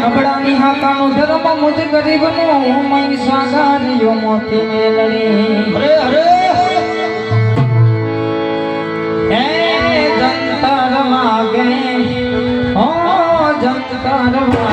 નબળાની હાકાનો ધર્મ મુજ ગરીબનો મય સાગરિયો મોતી મેલણી અરે અરે હે જંતર વાગે ઓ જંતર વાગે